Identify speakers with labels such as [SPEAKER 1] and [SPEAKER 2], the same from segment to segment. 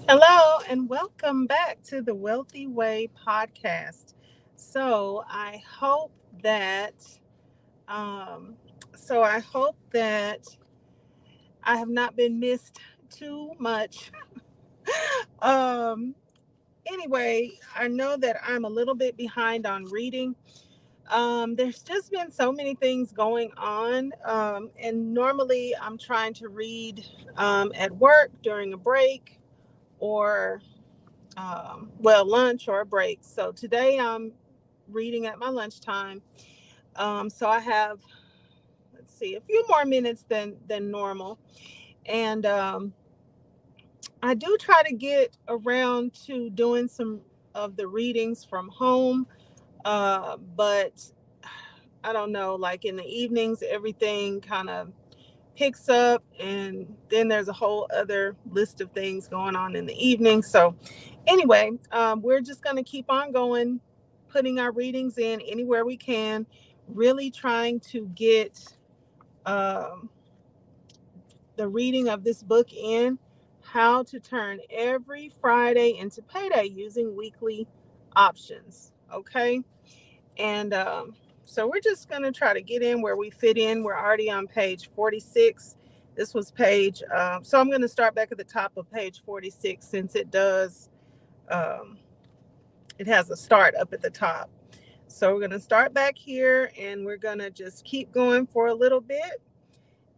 [SPEAKER 1] Hello and welcome back to the Wealthy Way podcast. So I hope that um, I hope that I have not been missed too much. um, anyway, I know that I'm a little bit behind on reading. There's just been so many things going on, and normally I'm trying to read at work during a break or lunch or a break. So today I'm reading at my lunchtime. So I have, let's see, a few more minutes than normal, and I do try to get around to doing some of the readings from home, but I don't know. Like in the evenings, everything kind of picks up, and then there's a whole other list of things going on in the evening. So anyway, we're just going to keep on going, putting our readings in anywhere we can, really trying to get um, the reading of this book in, How to Turn Every Friday into Payday Using Weekly Options. Okay. And so we're just going to try to get in where we fit in. We're already on page 46. This was so I'm going to start back at the top of page 46 since um, it has a start up at the top. So we're going to start back here and we're going to just keep going for a little bit.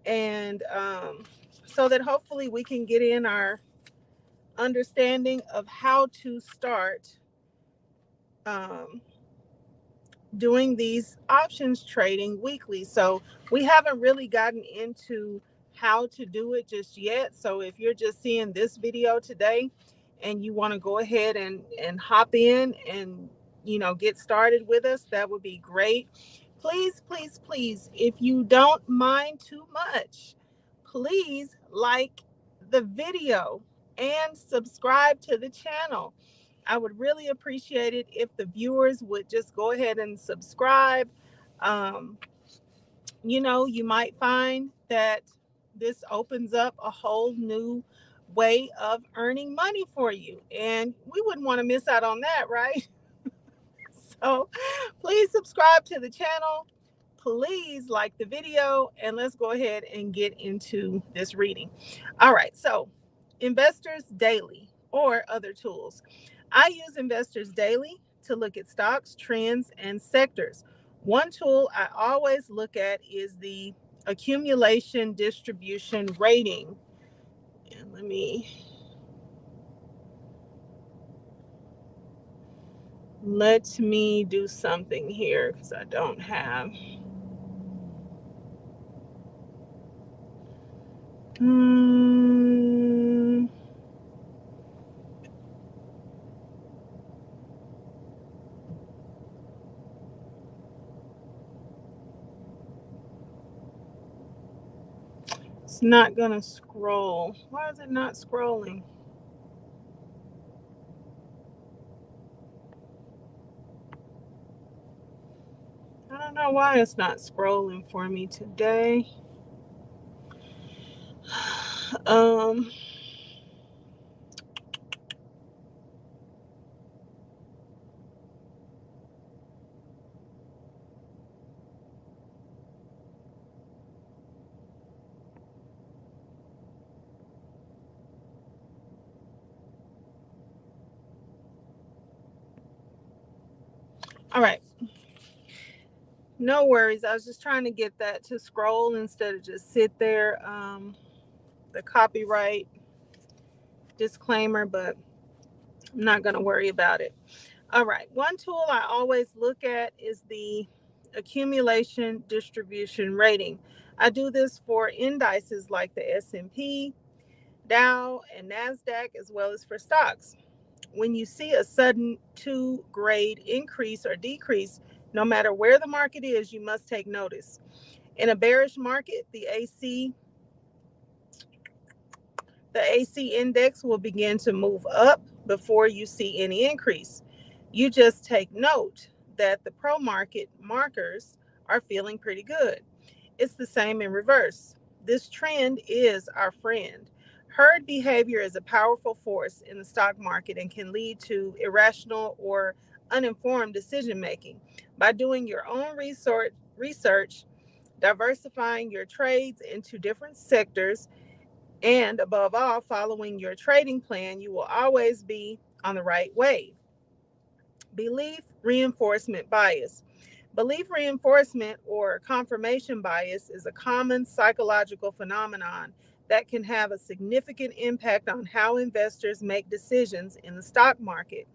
[SPEAKER 1] And so that hopefully we can get in our understanding of how to start um, doing these options trading weekly. So we haven't really gotten into how to do it just yet. So if you're just seeing this video today and you want to go ahead and hop in and get started with us, that would be great. Please, please, please, if you don't mind too much, please like the video and subscribe to the channel. I would really appreciate it if the viewers would just go ahead and subscribe. Um, you might find that this opens up a whole new way of earning money for you. And we wouldn't want to miss out on that, right? So please subscribe to the channel. Please like the video. And let's go ahead and get into this reading. All right. So, Investors Daily or other tools. I use Investors Daily to look at stocks, trends, and sectors. One tool I always look at is the accumulation distribution rating. And let me do something here because I don't have. Hmm. It's not gonna scroll. Why is it not scrolling? I don't know why it's not scrolling for me today. Um, all right. No worries. I was just trying to get that to scroll instead of just sit there. The copyright disclaimer, but I'm not going to worry about it. All right. One tool I always look at is the accumulation distribution rating. I do this for indices like the S&P, Dow, and NASDAQ, as well as for stocks. When you see a sudden two grade increase or decrease, no matter where the market is, you must take notice. In a bearish market, the AC index will begin to move up before you see any increase. You just take note that the pro market markers are feeling pretty good. It's the same in reverse. This trend is our friend. Herd behavior is a powerful force in the stock market and can lead to irrational or uninformed decision making. By doing your own research, diversifying your trades into different sectors, and above all, following your trading plan, you will always be on the right wave. Belief reinforcement bias. Belief reinforcement or confirmation bias is a common psychological phenomenon that can have a significant impact on how investors make decisions in the stock market.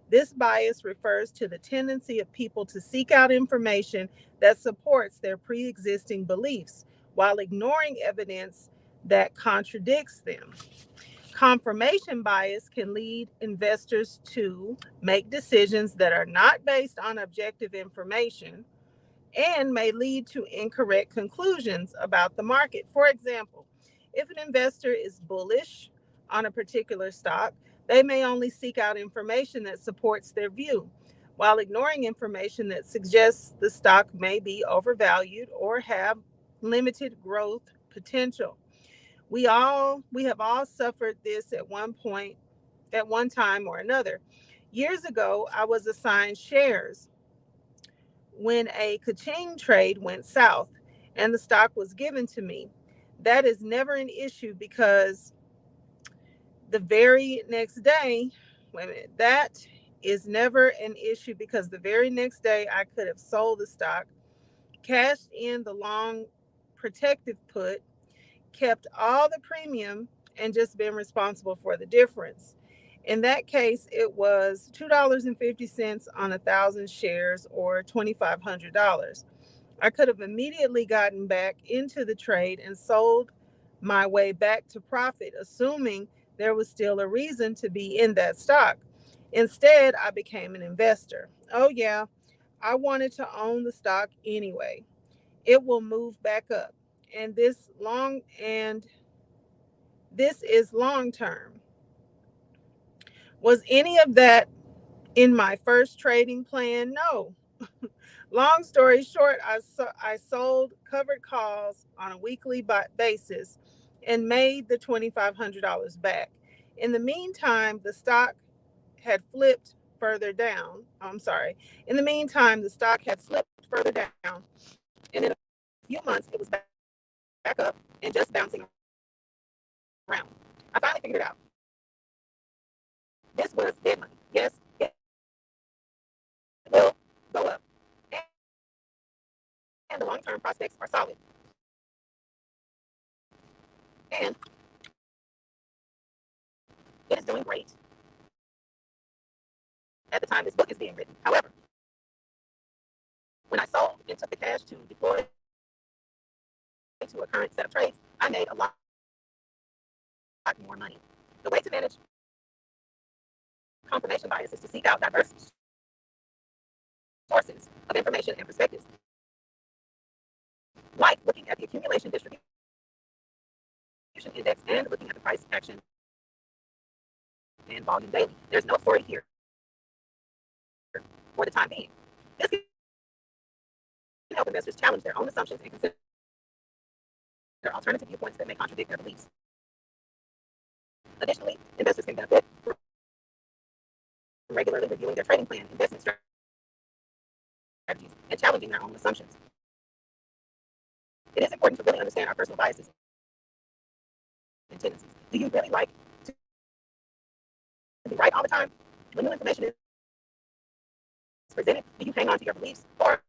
[SPEAKER 1] This bias refers to the tendency of people to seek out information that supports their pre existing beliefs while ignoring evidence that contradicts them. Confirmation bias can lead investors to make decisions that are not based on objective information and may lead to incorrect conclusions about the market. For example, if an investor is bullish on a particular stock, they may only seek out information that supports their view, while ignoring information that suggests the stock may be overvalued or have limited growth potential. We have all suffered this at one point, at one time or another. Years ago, I was assigned shares when a Kaching trade went south and the stock was given to me. That is never an issue because the very next day, wait a minute, that is never an issue because the very next day I could have sold the stock, cashed in the long protective put, kept all the premium, and just been responsible for the difference. In that case, it was $2.50 on 1,000 shares or $2,500. I could have immediately gotten back into the trade and sold my way back to profit, assuming there was still a reason to be in that stock. Instead, I became an investor. Oh, yeah, I wanted to own the stock anyway. It will move back up. And this is long term. Was any of that in my first trading plan? No. Long story short, I sold covered calls on a weekly basis and made the $2,500 back. In the meantime, the stock had flipped further down. I'm sorry. In the meantime, the stock had slipped further down, and in a few months, it was back up and just bouncing around. I finally figured it out. This was dead money. Yes, it will go up, and the long-term prospects are solid. And it is doing great at the time this book is being written. However, when I sold and took the cash to deploy to a current set of trades, I made a lot more money. The way to manage confirmation bias is to seek out diverse sources of information and perspectives, like looking at the accumulation distribution index and looking at the price action and volume daily. There's no story here for the time being. This can help investors challenge their own assumptions and consider alternative viewpoints that may contradict their beliefs. Additionally, investors can benefit from regularly reviewing their trading plan, investment strategies, and challenging their own assumptions. It is important to really understand our personal biases and tendencies. Do you really like to be right all the time? When new information is presented, do you hang on to your beliefs or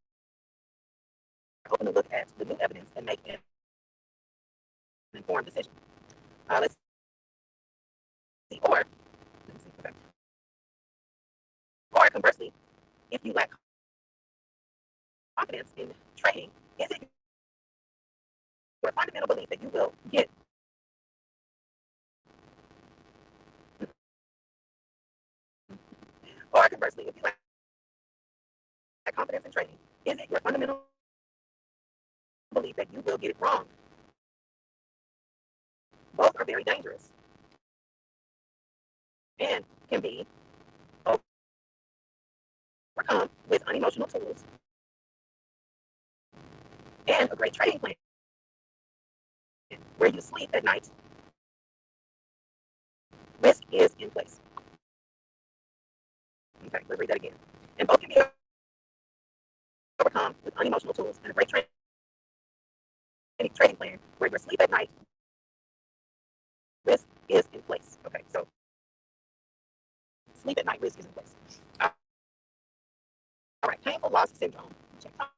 [SPEAKER 1] open to look at the new evidence and make an informed decision? Let's see. Or conversely, if you lack confidence in trading, is it your fundamental belief that you will get or conversely, if you lack confidence in trading, is it your fundamental belief that you will get it wrong? Both are very dangerous and can be overcome with unemotional tools and a great trading plan where you sleep at night risk is in place. Okay, let's read that again. And both can be overcome with unemotional tools and a great training plan where your sleep at night risk is in place. Okay, so sleep at night risk is in place. All right, painful loss syndrome. Check time.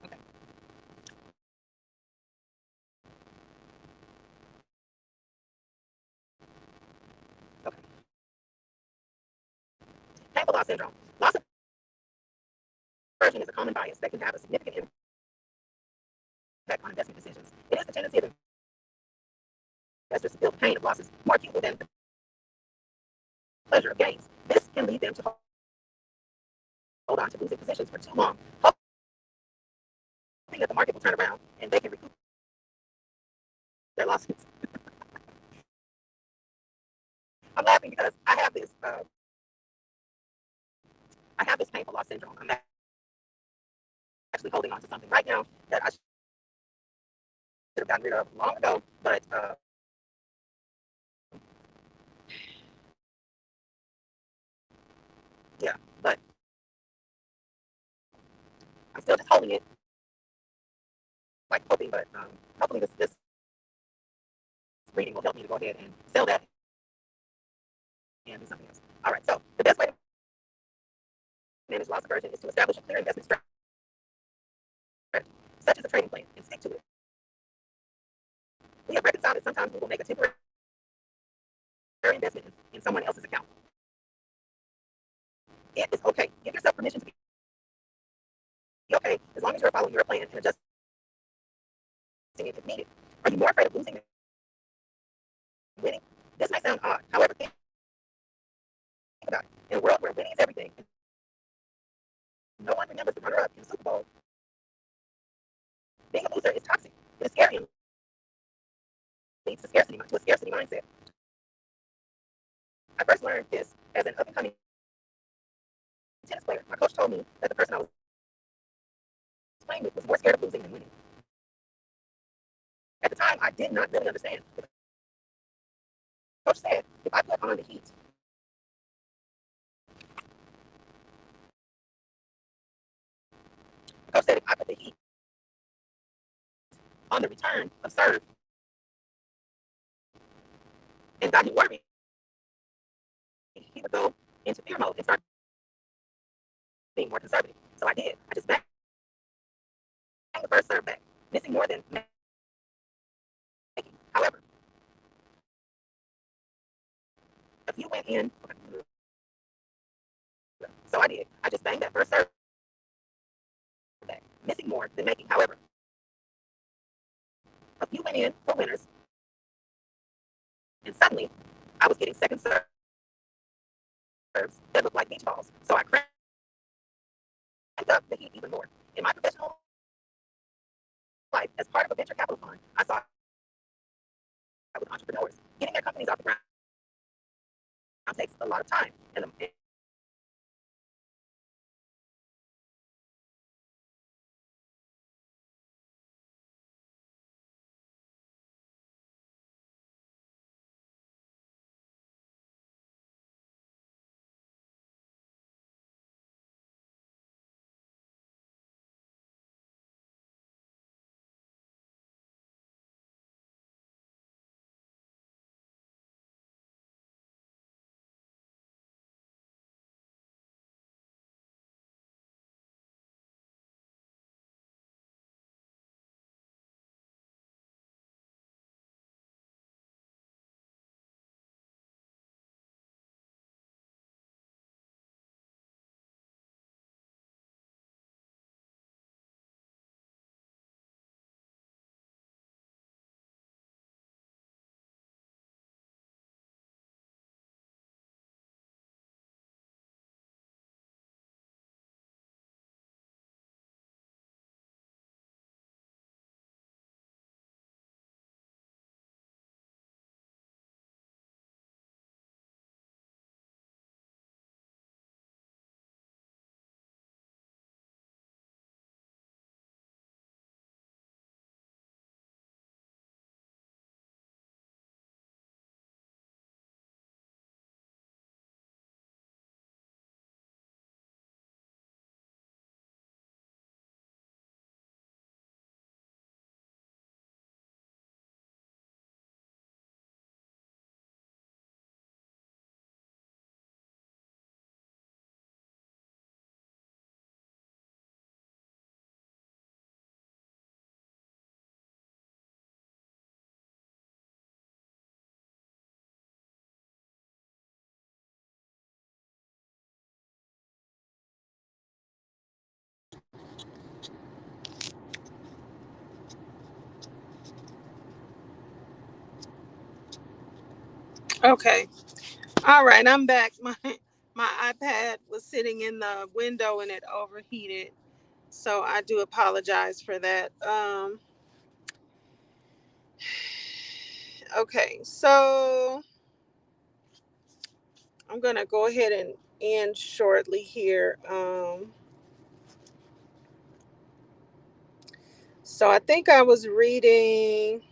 [SPEAKER 1] Okay, okay. Painful loss syndrome. Loss aversion is a common bias that can have a significant impact on investment decisions. It is the tendency of investors to feel the pain of losses more acutely than the pleasure of gains. This can lead them to hold on to losing positions for too long, hoping that the market will turn around and they can recoup their losses. I'm laughing because I have this painful loss syndrome. I'm actually holding on to something right now that I should have gotten rid of long ago, but yeah, but I'm still just holding it, like hoping. But hopefully this reading will help me to go ahead and sell that and do something else. All right, so the best way to manage loss aversion is to establish a clear investment strategy, such as a trading plan, and stick to it. We have reconciled that sometimes we will make a temporary investment in someone else's account. It is okay. Give yourself permission to be okay as long as you're following your plan and adjusting it if needed. Are you more afraid of losing than winning? This may sound odd. However, think about it. In a world where winning is everything, no one remembers the runner-up in the Super Bowl. Being a loser is toxic. It is scary and leads to a scarcity mindset. I first learned this as an up-and-coming tennis player. My coach told me that the person I was playing with was more scared of losing than winning. At the time, I did not really understand. The coach said, if I put on the heat, the coach said if I put the heat on the return of serve and got him worried, he would go into fear mode and start being more conservative. So I did. I just backed the first serve back, missing more than making. However, a few went in, so I did. I just banged that first serve back, missing more than making. However, a few went in for winners, and suddenly I was getting second serves that looked like beach balls. So I cranked up the heat even more. In my professional life, as part of a venture capital fund, I saw with entrepreneurs getting their companies off the ground takes a lot of time, and Okay. All right, I'm back. My iPad was sitting in the window and it overheated. So I do apologize for that. Okay, so I'm gonna go ahead and end shortly here. So I think I was reading.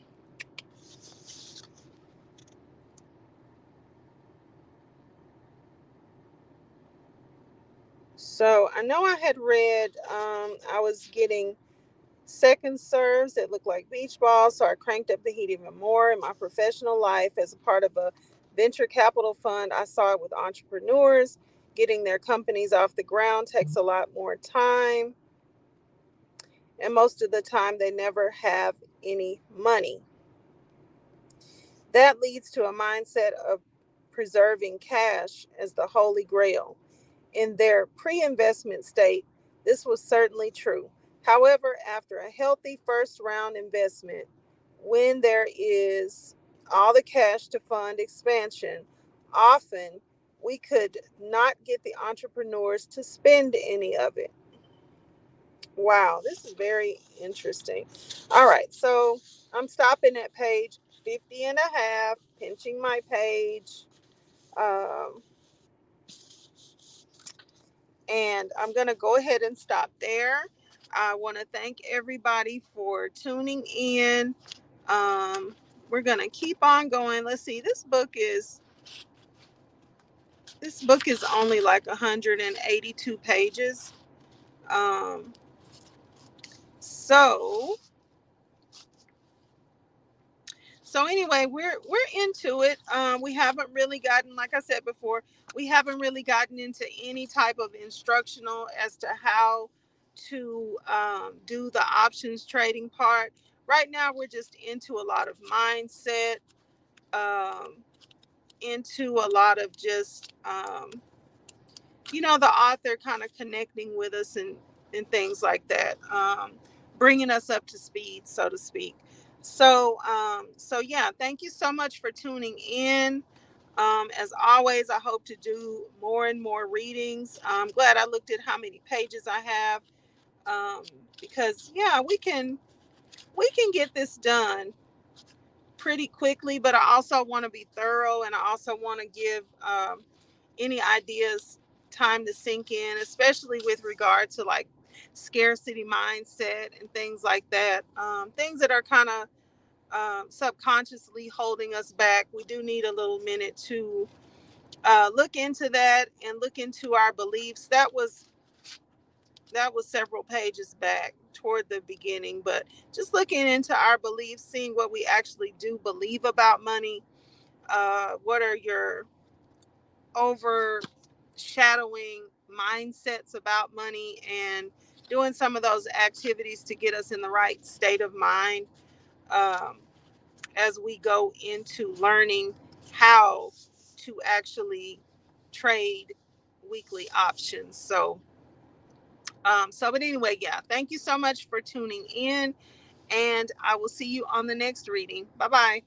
[SPEAKER 1] So I know I had read. I was getting second serves that looked like beach balls, so I cranked up the heat even more. In my professional life, as a part of a venture capital fund, I saw it with entrepreneurs. Getting their companies off the ground takes a lot more time, and most of the time, they never have any money. That leads to a mindset of preserving cash as the holy grail. In their pre investment state, this was certainly true. However, after a healthy first round investment, when there is all the cash to fund expansion, often we could not get the entrepreneurs to spend any of it. Wow, this is very interesting. All right, so I'm stopping at page 50 and a half, pinching my page. Um, and I'm going to go ahead and stop there. I want to thank everybody for tuning in. Um, we're going to keep on going. Let's see. This book is only like 182 pages. Um, so So anyway, we're into it. We haven't really gotten, like I said before, we haven't really gotten into any type of instructional as to how to do the options trading part. Right now, we're just into a lot of mindset, um, into a lot of just the author kind of connecting with us and things like that, bringing us up to speed, so to speak. So yeah, thank you so much for tuning in. As always, I hope to do more and more readings. I'm glad I looked at how many pages I have, um, because yeah, we can get this done pretty quickly. But I also want to be thorough, and I also want to give any ideas time to sink in, especially with regard to like scarcity mindset and things like that. Things that are kind of subconsciously holding us back. We do need a little minute to look into that and look into our beliefs. That was several pages back toward the beginning, but just looking into our beliefs, seeing what we actually do believe about money. What are your overshadowing mindsets about money, and doing some of those activities to get us in the right state of mind, um, as we go into learning how to actually trade weekly options. But anyway, yeah, thank you so much for tuning in, and I will see you on the next reading. Bye bye.